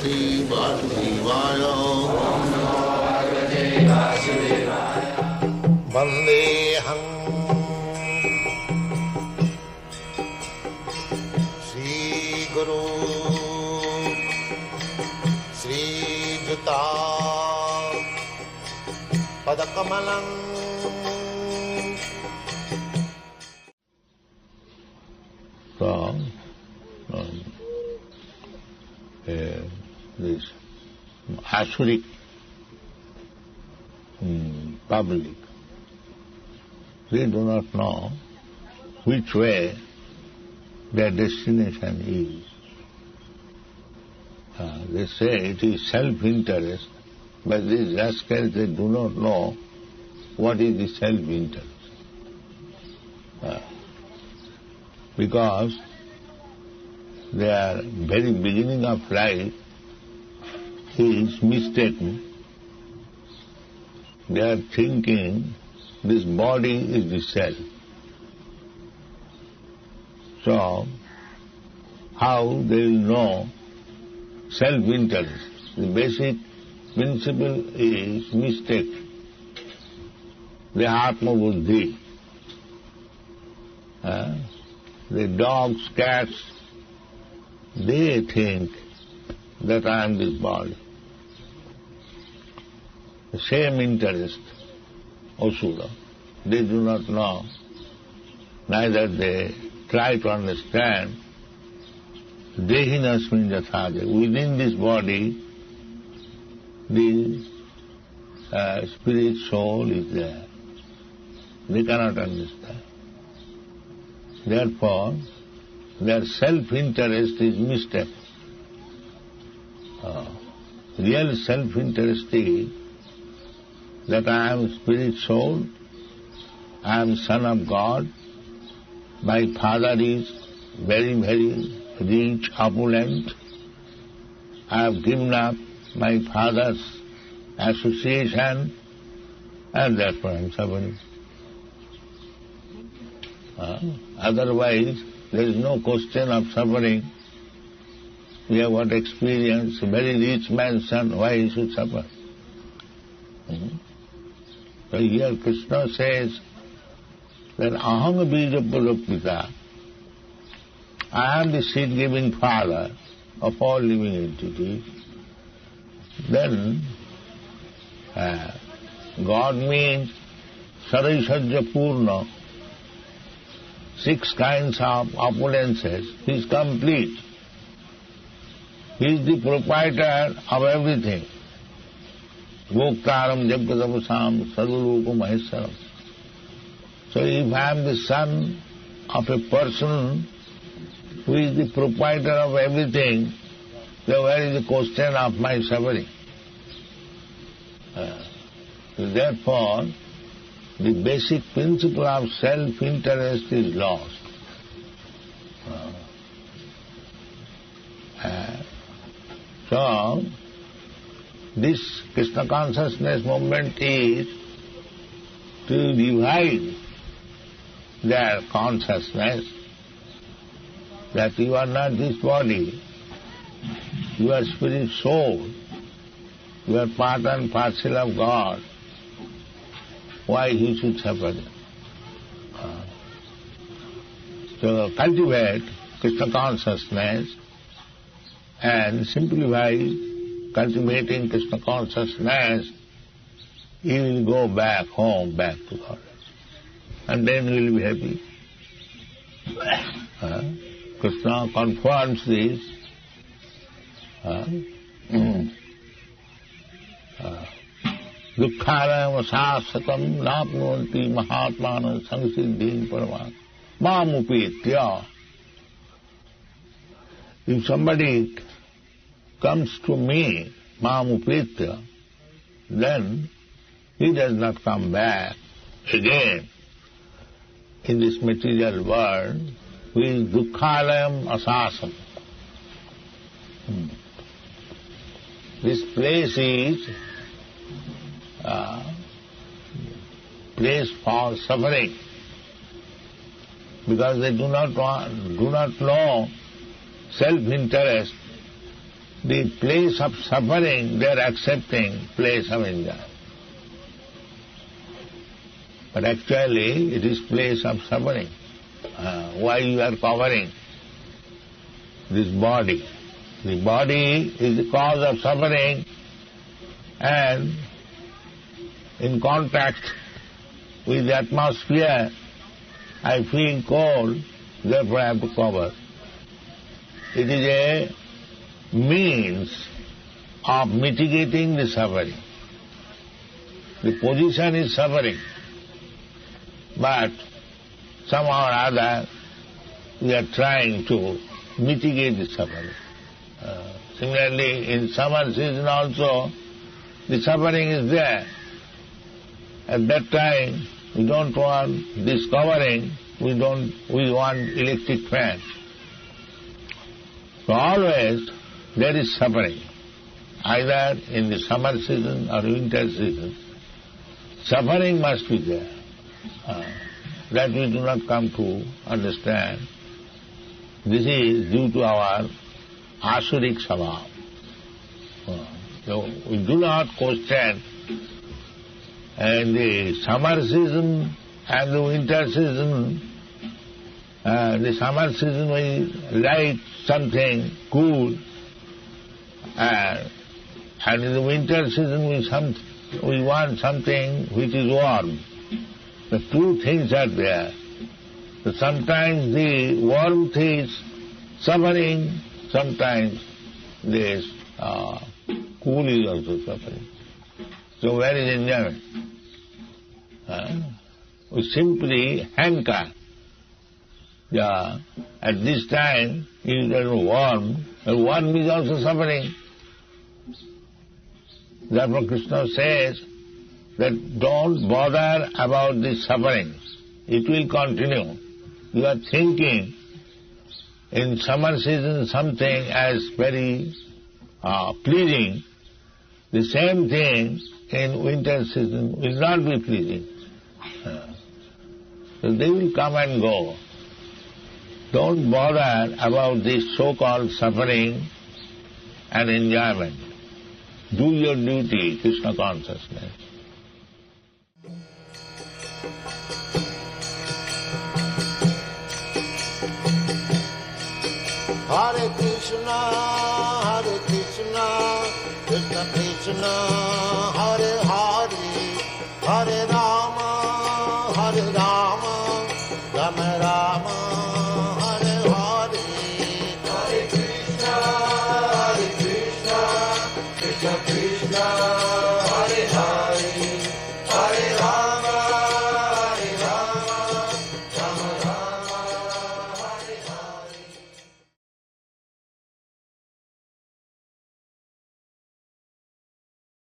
Bhagavate Vasudevaya. Vandeham Sri Guru Sri Juta Padakamalam. So, this Asuric public, they do not know which way their destination is. They say it is self-interest, but these rascals, they do not know what is the self-interest. Because their very beginning of life is mistaken. They are thinking this body is the self. So, how they will know self-interest? The basic principle is mistake. The Atma Buddhi. The dogs, cats, they think that I am this body. The same interest, Asura. They do not know, neither they try to understand. Dehinasmin jathāde. Within this body, the spirit soul is there. They cannot understand. Therefore, their self-interest is mistake. Real self-interest is that I am spirit soul, I am son of God, my father is very, very rich, opulent, I have given up my father's association, and therefore I am suffering. Otherwise, there is no question of suffering. We have got experience, a very rich man's son, why he should suffer? So here Krishna says that aham bija purapita, I am the seed-giving father of all living entities. Then God means Saraisajya Purna, 6 kinds of opulences. He is complete. He is the proprietor of everything. Bhoktaram Jagadavasam Sadhurupa Maheswaram. So if I am the son of a person who is the proprietor of everything, then where is the question of my suffering? Therefore, the basic principle of self-interest is lost. So, this Krishna consciousness movement is to revive their consciousness that you are not this body, you are spirit soul, you are part and parcel of God. Why he should suffer? So cultivate Krishna consciousness, and simply by cultivating Krishna consciousness, he will go back home, back to God. And then he will be happy. Krishna confirms this. Dukkharayam asasatam napnuvanti mahatmana samsiddhim paraman mamupetya. If somebody comes to me, mamupetya, then he does not come back again in this material world with dukkhalayam asasam. This place is place for suffering, because they do not know self-interest. the place of suffering, they are accepting place of enjoyment. But actually, it is place of suffering. Why you are covering this body? The body is the cause of suffering, and in contact with the atmosphere, I feel cold, therefore I have to cover. It is a means of mitigating the suffering. The position is suffering, but somehow or other we are trying to mitigate the suffering. Similarly, in summer season also, the suffering is there. At that time, we don't want this covering, we want electric fan. So always there is suffering, either in the summer season or winter season. Suffering must be there. That we do not come to understand. This is due to our asurik svabhava. So we do not question in the summer season and the winter season. The summer season we like something cool, and in the winter season we want something which is warm. The two things are there. So sometimes the warmth is suffering, sometimes this cool is also suffering. So where is enjoyment? We simply hanker. At this time it is warm, and warm is also suffering. Therefore Krishna says that don't bother about the sufferings. It will continue. You are thinking in summer season something as very pleasing. The same thing in winter season will not be pleasing. So they will come and go. Don't bother about this so-called suffering and enjoyment. Do your duty, Krishna consciousness. Hare Krishna, Krishna Krishna,